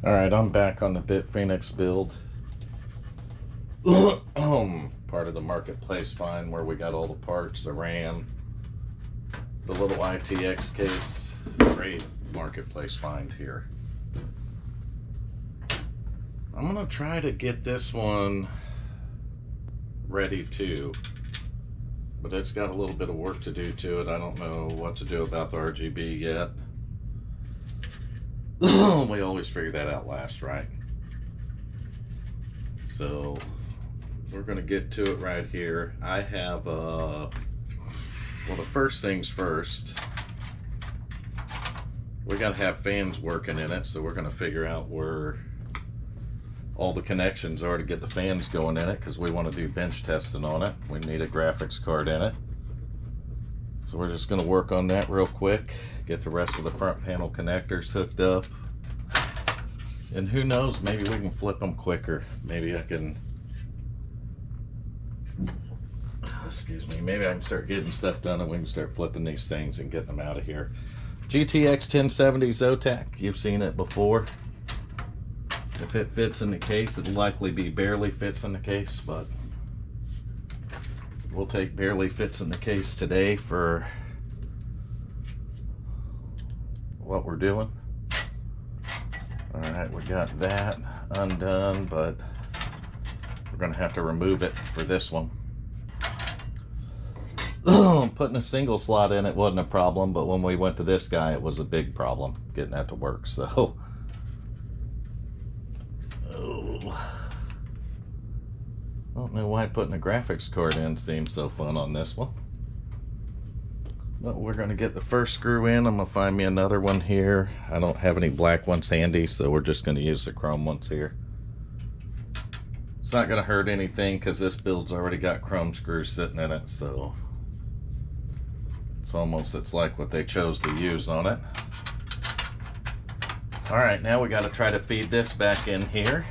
Alright, I'm back on the Bitfenix build. Part of the marketplace find where we got all the parts, the RAM, the little ITX case. Great marketplace find here. I'm gonna try to get this one ready too, but it's got a little bit of work to do to it. I don't know what to do about the RGB yet. We always figure that out last, right? So we're gonna get to it right here. I have well, the first things first, we gotta have fans working in it, so we're gonna figure out where all the connections are to get the fans going in it, because we want to do bench testing on it. We need a graphics card in it, so we're just going to work on that real quick, get the rest of the front panel connectors hooked up, and who knows, maybe we can flip them quicker. Maybe I can, excuse me, maybe I can start getting stuff done and we can start flipping these things and getting them out of here. GTX 1070 Zotac, you've seen it before. If it fits in the case, it'll likely be barely fits in the case, but we'll take barely fits in the case today for what we're doing. Alright, we got that undone, but we're going to have to remove it for this one. Putting a single slot in it wasn't a problem, but when we went to this guy, it was a big problem getting that to work, so... I don't know why putting a graphics card in seems so fun on this one. But we're going to get the first screw in. I'm going to find me another one here. I don't have any black ones handy, so we're just going to use the chrome ones here. It's not going to hurt anything because this build's already got chrome screws sitting in it, so it's like what they chose to use on it. Alright, now we got to try to feed this back in here.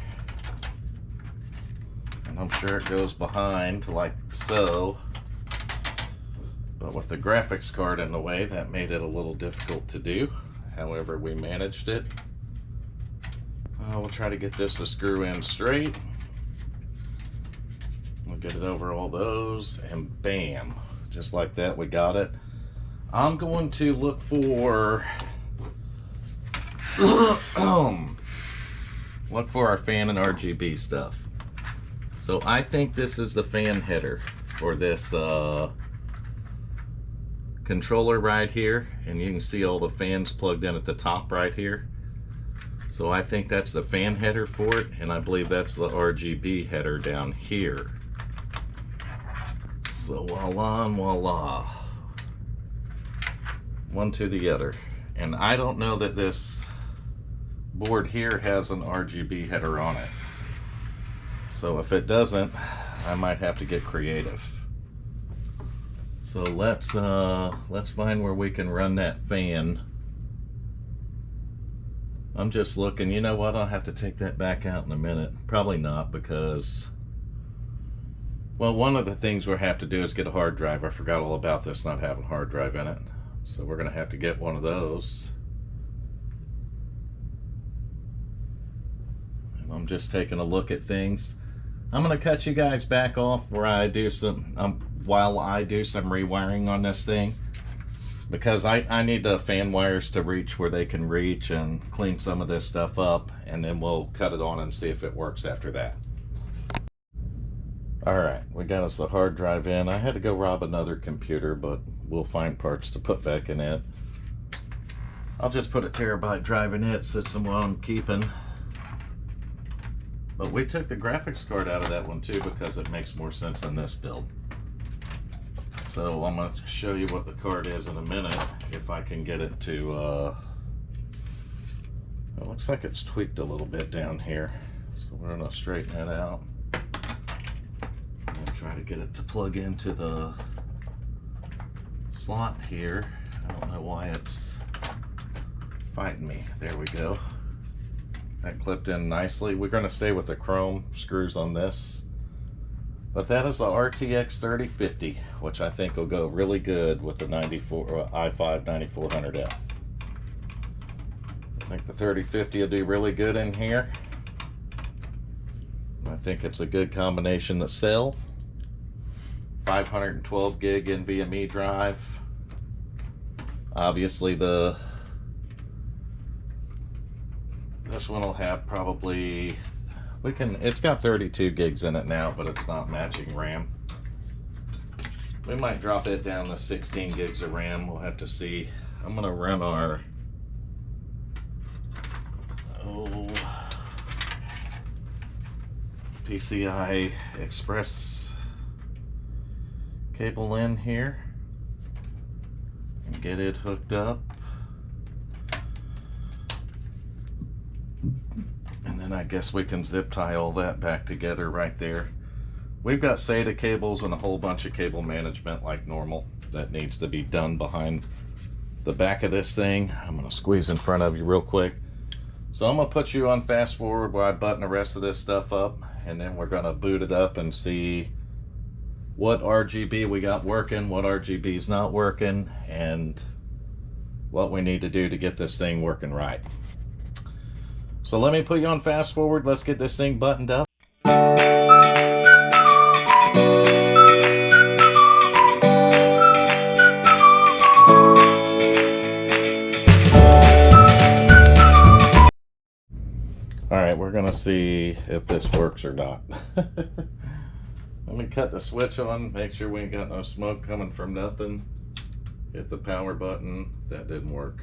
And I'm sure it goes behind like so. But with the graphics card in the way, that made it a little difficult to do. However, we managed it. We'll try to get this to screw in straight. We'll get it over all those, and bam. Just like that, we got it. I'm going to look for... look for our fan and RGB stuff. So I think this is the fan header for this controller right here, and you can see all the fans plugged in at the top right here. So I think that's the fan header for it, and I believe that's the RGB header down here. So voila and voila, one to the other. And I don't know that this board here has an RGB header on it, so if it doesn't, I might have to get creative. So let's find where we can run that fan. I'm just looking. You know what, I'll have to take that back out in a minute. Probably not, because, well, one of the things we'll have to do is get a hard drive. I forgot all about this not having a hard drive in it, so we're gonna have to get one of those. I'm just taking a look at things. I'm going to cut you guys back off where I do while I do some rewiring on this thing, because I need the fan wires to reach where they can reach and clean some of this stuff up, and then we'll cut it on and see if it works after that. Alright, we got us the hard drive in. I had to go rob another computer, but we'll find parts to put back in it. I'll just put a terabyte drive in it, so it's the one I'm keeping. But we took the graphics card out of that one too, because it makes more sense in this build. So I'm going to show you what the card is in a minute, if I can get it to, it looks like it's tweaked a little bit down here. So we're going to straighten that out. And try to get it to plug into the slot here. I don't know why it's fighting me. There we go. That clipped in nicely. We're going to stay with the chrome screws on this. But that is a RTX 3050, which I think will go really good with the i5 9400F. think the 3050 will do really good in here. I think it's a good combination to sell. 512 gig NVMe drive. Obviously this one will have probably, it's got 32 gigs in it now, but it's not matching RAM. We might drop it down to 16 gigs of RAM. We'll have to see. I'm gonna run our PCI Express cable in here and get it hooked up, and then I guess we can zip tie all that back together right there. We've got SATA cables and a whole bunch of cable management like normal that needs to be done behind the back of this thing. I'm gonna squeeze in front of you real quick. So I'm gonna put you on fast forward while I button the rest of this stuff up, and then we're gonna boot it up and see what RGB we got working, what RGB's not working, and what we need to do to get this thing working right. So let me put you on fast forward. Let's get this thing buttoned up. Alright, we're gonna see if this works or not. Let me cut the switch on, make sure we ain't got no smoke coming from nothing. Hit the power button. That didn't work.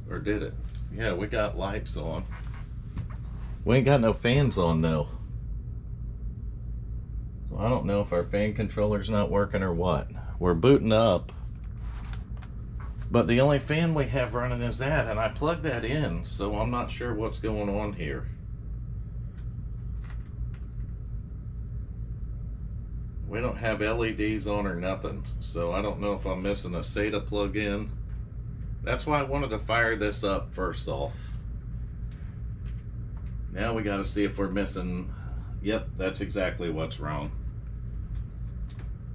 Or did it? Yeah, we got lights on. We ain't got no fans on though. So I don't know if our fan controller's not working or what. We're booting up, but the only fan we have running is that, and I plugged that in, so I'm not sure what's going on here. We don't have LEDs on or nothing, so I don't know if I'm missing a SATA plug-in. That's why I wanted to fire this up first off. Now we got to see if we're missing. Yep, that's exactly what's wrong.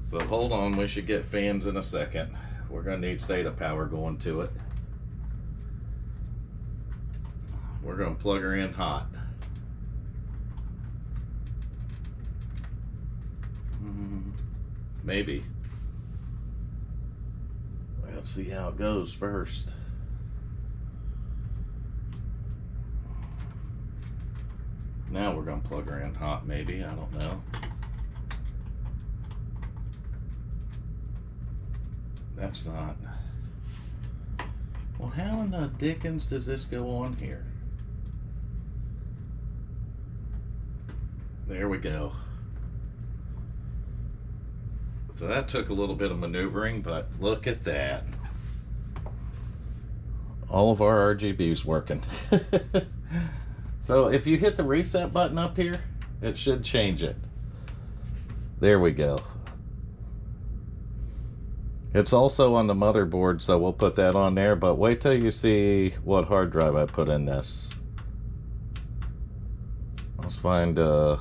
So hold on, we should get fans in a second. We're going to need SATA power going to it. We're going to plug her in hot. Maybe. Let's see how it goes first. Now we're going to plug her in hot, maybe. I don't know. That's not. Well, how in the dickens does this go on here? There we go. So that took a little bit of maneuvering, but look at that. All of our RGB's working. So if you hit the reset button up here, it should change it. There we go. It's also on the motherboard, so we'll put that on there, but wait till you see what hard drive I put in this. Let's find a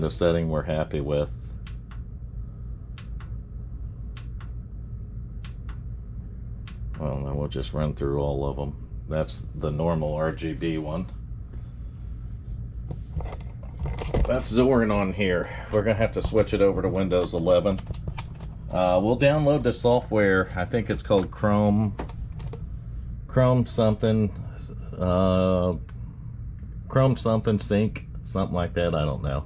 setting we're happy with. Well, then we'll just run through all of them. That's the normal RGB one. That's Zorin on here. We're gonna have to switch it over to Windows 11. We'll download the software. I think it's called Chrome something, Chrome something sync, something like that. I don't know.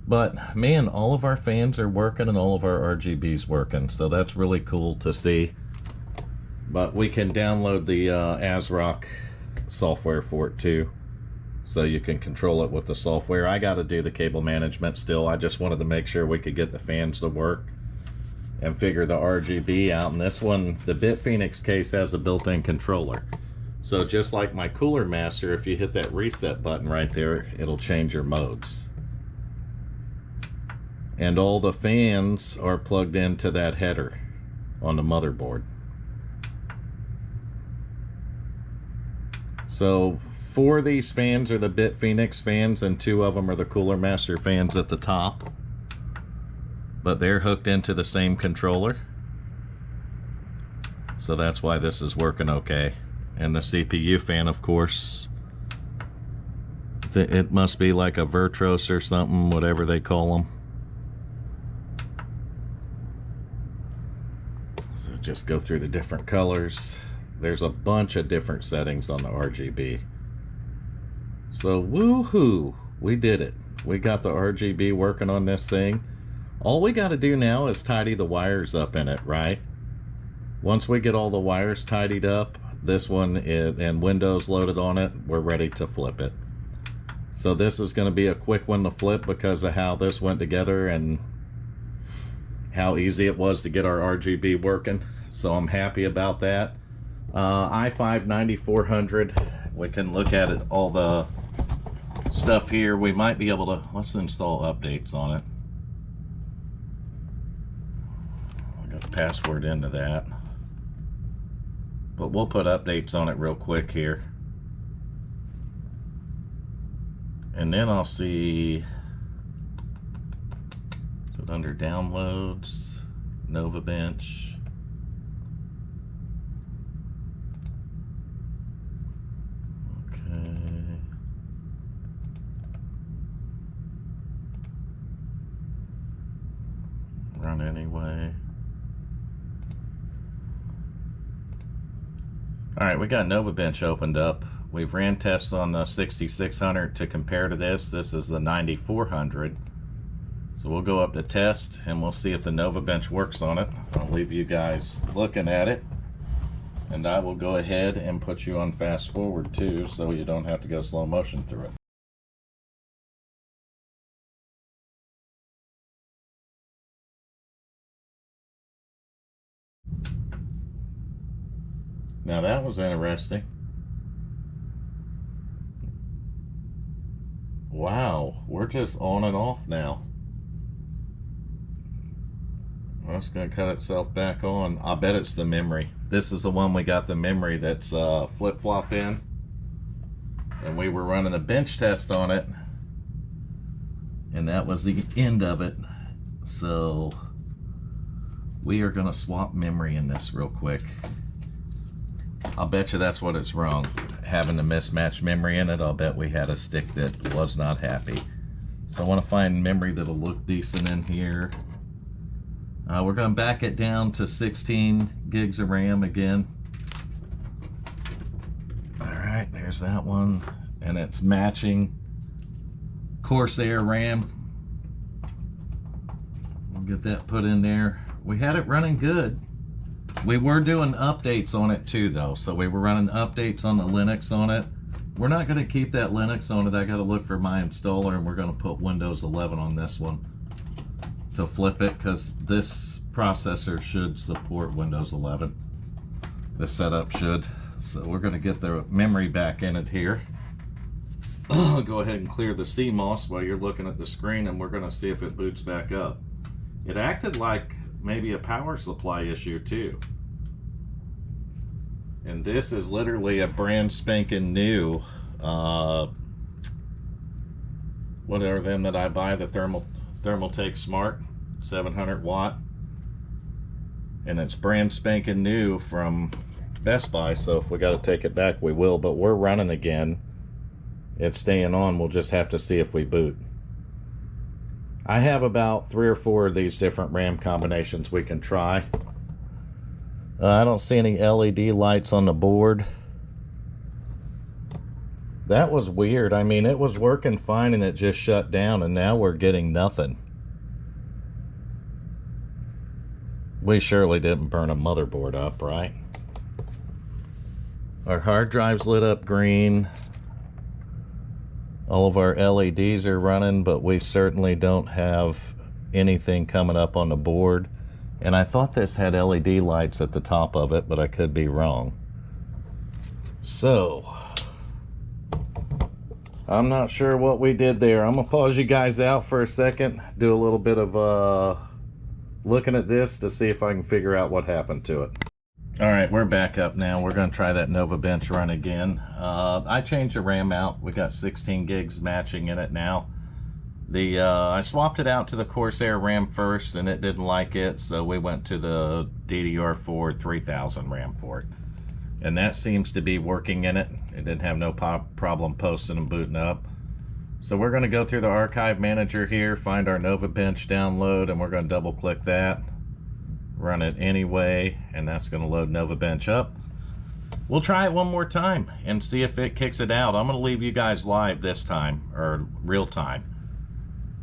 But man, all of our fans are working and all of our RGB's working, so that's really cool to see. But we can download the ASRock software for it too, so you can control it with the software. I got to do the cable management still. I just wanted to make sure we could get the fans to work and figure the RGB out. And this one, the Bitfenix case, has a built-in controller. So just like my Cooler Master, if you hit that reset button right there, it'll change your modes. And all the fans are plugged into that header on the motherboard. So 4 of these fans are the Bitfenix fans, and 2 of them are the Cooler Master fans at the top. But they're hooked into the same controller. So that's why this is working okay. And the CPU fan, of course, it must be like a Virtuos or something, whatever they call them. So just go through the different colors. There's a bunch of different settings on the RGB. So woohoo, we did it. We got the RGB working on this thing. All we got to do now is tidy the wires up in it, right? Once we get all the wires tidied up, this one is, and Windows loaded on it, we're ready to flip it. So this is going to be a quick one to flip because of how this went together and how easy it was to get our RGB working. So I'm happy about that. i5 9400, we can look at it, all the stuff here. We might be able to, let's install updates on it. I got a password into that, but we'll put updates on it real quick here, and then I'll see, is it under downloads, Nova Bench? Okay. Run anyway. Alright, we got Nova Bench opened up. We've ran tests on the 6600 to compare to this. This is the 9400. So we'll go up to test and we'll see if the Nova Bench works on it. I'll leave you guys looking at it. And I will go ahead and put you on fast forward too, so you don't have to go slow motion through it. Now that was interesting. Wow, we're just on and off now. Well, it's going to cut itself back on. I bet it's the memory. This is the one we got the memory that's flip-flop in. And we were running a bench test on it. And that was the end of it. So we are going to swap memory in this real quick. I'll bet you that's what it's wrong. Having the mismatched memory in it, I'll bet we had a stick that was not happy. So I want to find memory that'll look decent in here. We're going to back it down to 16 gigs of RAM again. Alright, there's that one. And it's matching Corsair RAM. We'll get that put in there. We had it running good. We were doing updates on it too though. So we were running updates on the Linux on it. We're not going to keep that Linux on it. I got to look for my installer, and we're going to put Windows 11 on this one to flip it, because this processor should support Windows 11. The setup should. So we're going to get the memory back in it here. I'll go ahead and clear the CMOS while you're looking at the screen, and we're going to see if it boots back up. It acted like maybe a power supply issue too. And this is literally a brand spanking new, what are them that I buy, the Thermaltake Smart 700 watt, and it's brand spanking new from Best Buy. So if we got to take it back, we will, but we're running again. It's staying on. We'll just have to see if we boot. I have about 3 or 4 of these different RAM combinations we can try. I don't see any LED lights on the board. That was weird. I mean, it was working fine and it just shut down, and now we're getting nothing. We surely didn't burn a motherboard up, right? Our hard drive's lit up green. All of our LEDs are running, but we certainly don't have anything coming up on the board. And I thought this had LED lights at the top of it, but I could be wrong. So, I'm not sure what we did there. I'm gonna pause you guys out for a second, do a little bit of looking at this to see if I can figure out what happened to it. Alright, we're back up now. We're going to try that Nova Bench run again. I changed the RAM out. We got 16 gigs matching in it now. I swapped it out to the Corsair RAM first, and it didn't like it, so we went to the DDR4 3000 RAM for it. and that seems to be working in it. It didn't have no problem posting and booting up. So we're going to go through the archive manager here, find our Nova Bench download, and we're going to double click that, run it anyway, and that's going to load Nova Bench up. We'll try it one more time and see if it kicks it out. I'm going to leave you guys live this time, or real time,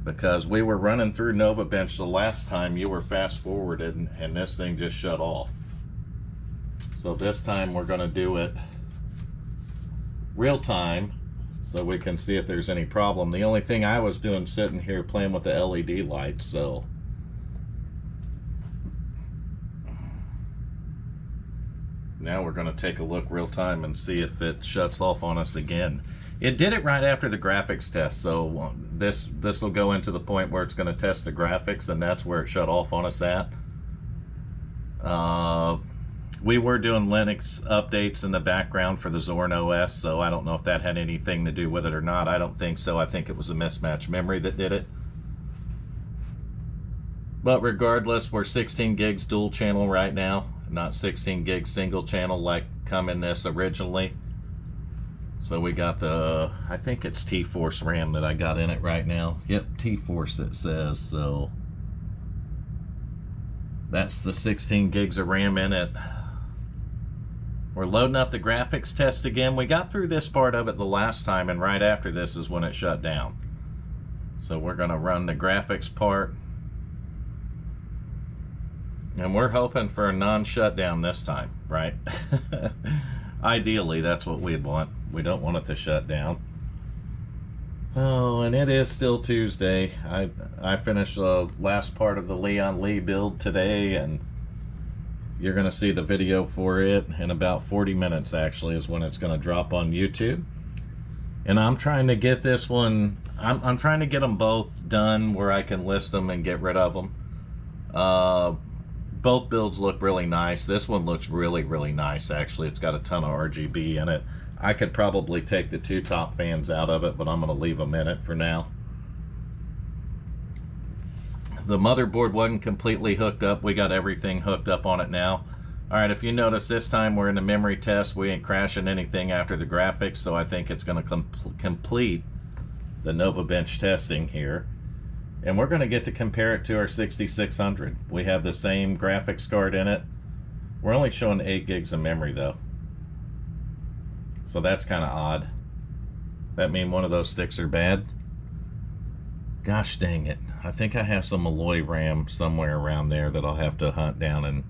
because we were running through Nova Bench the last time. You were fast forwarded and this thing just shut off. So this time we're going to do it real time so we can see if there's any problem. The only thing I was doing sitting here playing with the LED lights, so now we're going to take a look real time and see if it shuts off on us again. It did it right after the graphics test, so this will go into the point where it's going to test the graphics, and that's where it shut off on us at. We were doing Linux updates in the background for the Zorn OS, so I don't know if that had anything to do with it or not. I don't think so. I think it was a mismatched memory that did it. But regardless, we're 16 gigs dual channel right now, not 16 gigs single channel like come in this originally. So we got the, I think it's T-Force RAM that I got in it right now. Yep, T-Force it says, so that's the 16 gigs of RAM in it. We're loading up the graphics test again. We got through this part of it the last time, and right after this is when it shut down. So we're going to run the graphics part. And we're hoping for a non-shutdown this time, right? Ideally, that's what we'd want. We don't want it to shut down. Oh, and it is still Tuesday. I finished the last part of the Leon Lee build today, and you're going to see the video for it in about 40 minutes, actually, is when it's going to drop on YouTube. And I'm trying to get this one, I'm trying to get them both done where I can list them and get rid of them. Both builds look really nice. This one looks really, really nice, actually. It's got a ton of RGB in it. I could probably take the two top fans out of it, but I'm going to leave them in it for now. The motherboard wasn't completely hooked up. We got everything hooked up on it now. Alright, if you notice, this time we're in the memory test. We ain't crashing anything after the graphics, so I think it's going to complete the Nova Bench testing here. And we're going to get to compare it to our 6600. We have the same graphics card in it. We're only showing 8 gigs of memory though. So that's kind of odd. That mean one of those sticks are bad? Gosh dang it. I think I have some alloy RAM somewhere around there that I'll have to hunt down and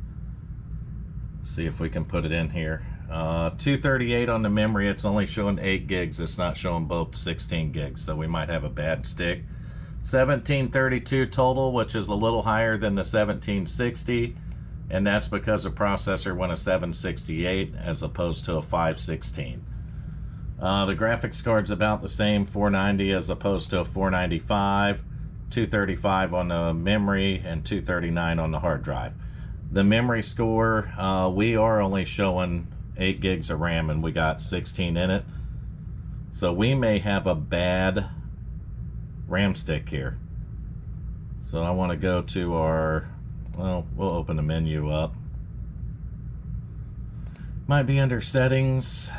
see if we can put it in here. 238 on the memory. It's only showing 8 gigs. It's not showing both 16 gigs. So we might have a bad stick. 1732 total, which is a little higher than the 1760, and that's because the processor went a 768 as opposed to a 516. The graphics card's about the same, 490 as opposed to a 495, 235 on the memory and 239 on the hard drive. The memory score, we are only showing 8 gigs of RAM and we got 16 in it, so we may have a bad RAM stick here. So I want to go to our, well, we'll open the menu up. Might be under settings.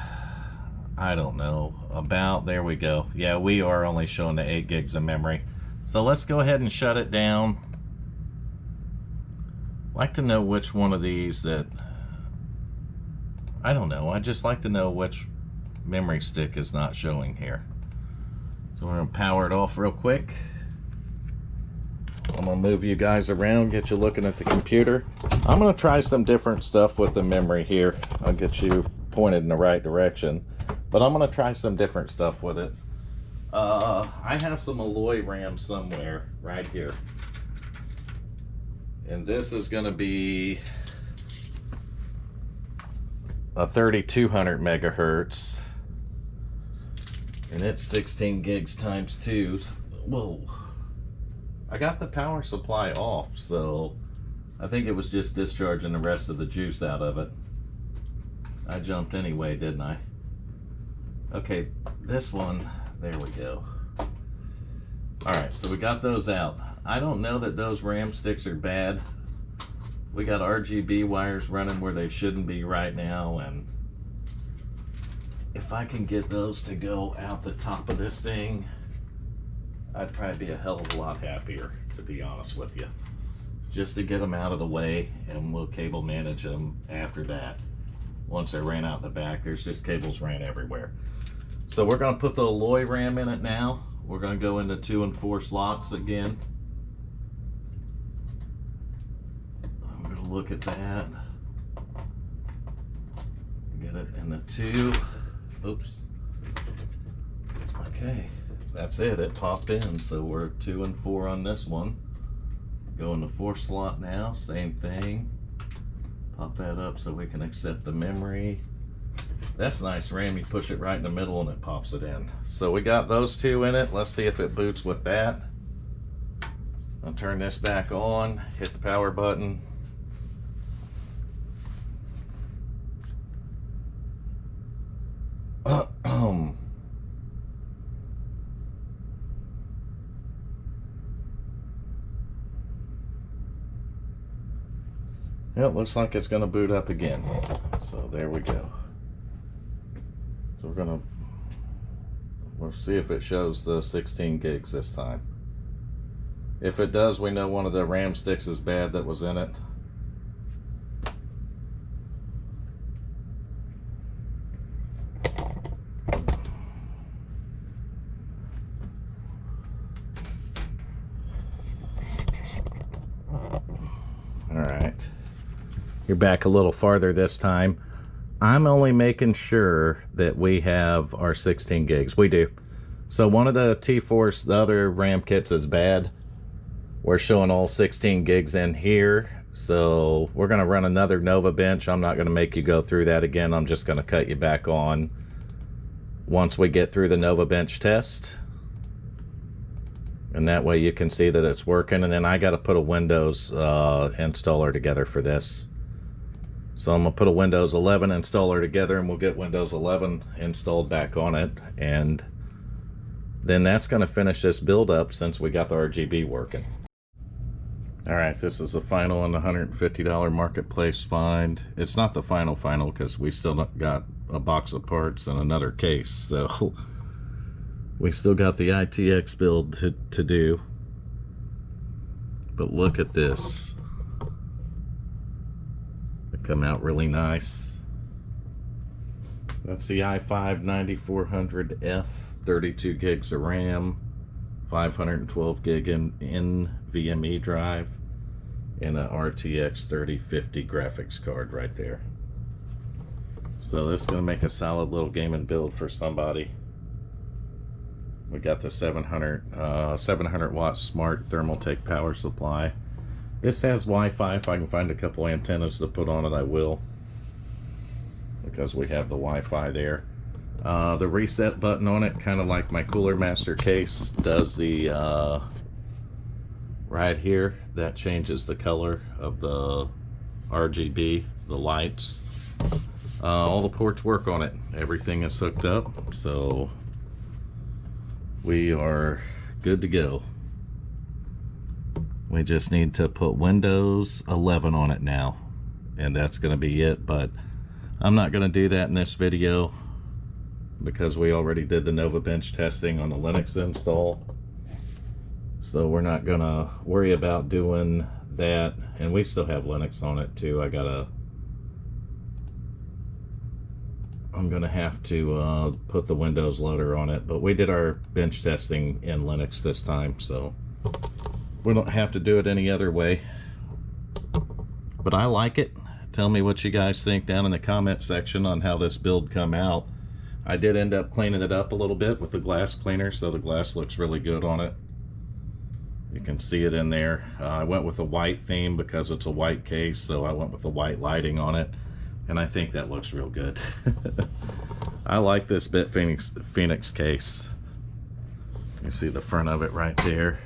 I don't know. About, there we go. Yeah, we are only showing the 8 gigs of memory. So let's go ahead and shut it down. I'd like to know which one of these that, I don't know. I just like to know which memory stick is not showing here. So we're going to power it off real quick. I'm going to move you guys around, get you looking at the computer. I'm going to try some different stuff with the memory here. I'll get you pointed in the right direction. But I'm going to try some different stuff with it. I have some alloy RAM somewhere right here. And this is going to be a 3200 megahertz. And it's 16 gigs times 2. Whoa. I got the power supply off, so I think it was just discharging the rest of the juice out of it. I jumped anyway, didn't I? Okay, this one, there we go. Alright, so we got those out. I don't know that those RAM sticks are bad. We got RGB wires running where they shouldn't be right now, and if I can get those to go out the top of this thing, I'd probably be a hell of a lot happier, to be honest with you. Just to get them out of the way, and we'll cable manage them after that. Once I ran out the back, there's just cables ran everywhere. So we're going to put the alloy ram in it now. We're going to go into 2 and 4 slots again. We're going to look at that. Get it in the 2. Oops. Okay, that's it. It popped in. So we're 2 and 4 on this one. Go in the 4th slot now. Same thing. Pop that up so we can accept the memory. That's nice, RAM. You push it right in the middle and it pops it in. So we got those 2 in it. Let's see if it boots with that. I'll turn this back on, hit the power button. Yeah, it looks like it's going to boot up again. So there we go. So we'll see if it shows the 16 gigs this time. If it does, we know one of the RAM sticks is bad that was in it. All right. You're back a little farther this time. I'm only making sure that we have our 16 gigs. We do. So one of the T-Force, the other RAM kits is bad. We're showing all 16 gigs in here. So we're going to run another Nova bench. I'm not going to make you go through that again. I'm just going to cut you back on once we get through the Nova bench test. And that way you can see that it's working. And then I got to put a Windows installer together for this. So I'm going to put a Windows 11 installer together and we'll get Windows 11 installed back on it. And then that's going to finish this build up since we got the RGB working. Alright, this is the final on the $150 marketplace find. It's not the final because we still got a box of parts and another case. So we still got the ITX build to do. But look at this. Come out really nice. That's the i5 9400F, 32 gigs of RAM, 512 gig in NVMe drive, and a RTX 3050 graphics card right there. So this is going to make a solid little gaming build for somebody. We got the 700 watt smart Thermaltake power supply. This has Wi-Fi. If I can find a couple antennas to put on it, I will, because we have the Wi-Fi there. The reset button on it, kind of like my Cooler Master case, does the right here. That changes the color of the RGB, the lights. All the ports work on it. Everything is hooked up, so we are good to go. We just need to put Windows 11 on it now, and that's going to be it. But I'm not going to do that in this video because we already did the Nova Bench testing on the Linux install. So we're not going to worry about doing that. And we still have Linux on it too. I'm going to have to put the Windows loader on it. But we did our bench testing in Linux this time, so we don't have to do it any other way. But I like it. Tell me what you guys think down in the comment section on how this build come out. I did end up cleaning it up a little bit with the glass cleaner, so the glass looks really good on it. You can see it in there. I went with a white theme because it's a white case, so I went with the white lighting on it, and I think that looks real good. I like this Bitfenix case. You see the front of it right there.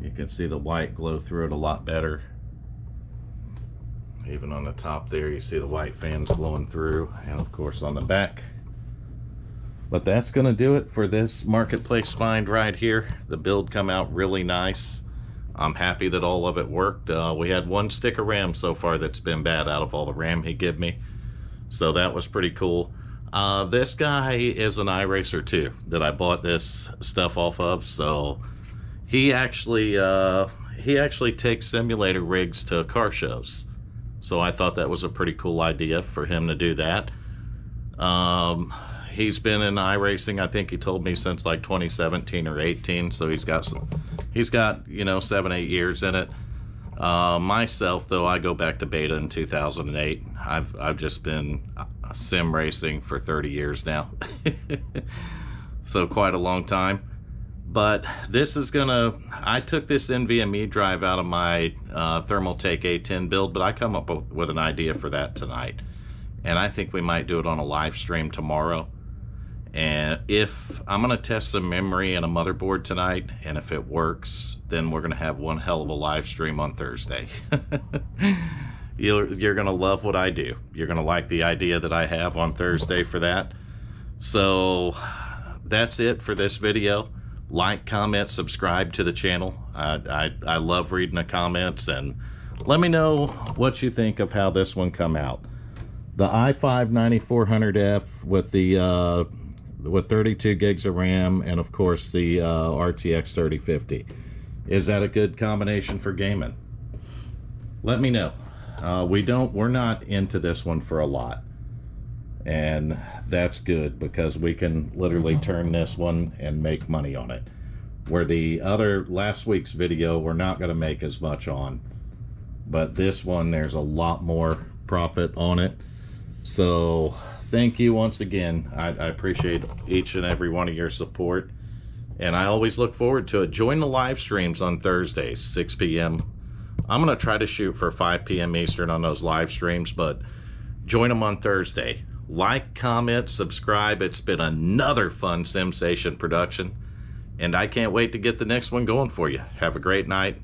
You can see the white glow through it a lot better. Even on the top there, you see the white fans glowing through, and of course on the back. But that's going to do it for this marketplace find right here. The build come out really nice. I'm happy that all of it worked. We had one stick of RAM so far that's been bad out of all the RAM he gave me, so that was pretty cool. This guy is an iRacer too that I bought this stuff off of. So he actually takes simulator rigs to car shows. So I thought that was a pretty cool idea for him to do that. He's been in iRacing, I think he told me, since like 2017 or 18. So he's got 7-8 years in it. Myself, though, I go back to beta in 2008. I've just been sim racing for 30 years now. So quite a long time. But this is gonna, I took this NVMe drive out of my Thermaltake A10 build, but I come up with an idea for that tonight. And I think we might do it on a live stream tomorrow. And if I'm going to test some memory and a motherboard tonight, and if it works, then we're going to have one hell of a live stream on Thursday. You're going to love what I do. You're going to like the idea that I have on Thursday for that. So that's it for this video. Like, comment, subscribe to the channel. I love reading the comments, and let me know what you think of how this one come out. The i5-9400F with 32 gigs of RAM, and of course the RTX 3050. Is that a good combination for gaming? Let me know. We're not into this one for a lot, and that's good because we can literally turn this one and make money on it. Where the other last week's video we're not going to make as much on, but this one there's a lot more profit on it. So thank you once again. I appreciate each and every one of your support, and I always look forward to it. Join the live streams on Thursdays, 6 p.m. I'm going to try to shoot for 5 p.m. Eastern on those live streams, but join them on Thursday. Like, comment, subscribe. It's been another fun Simsation production, and I can't wait to get the next one going for you. Have a great night.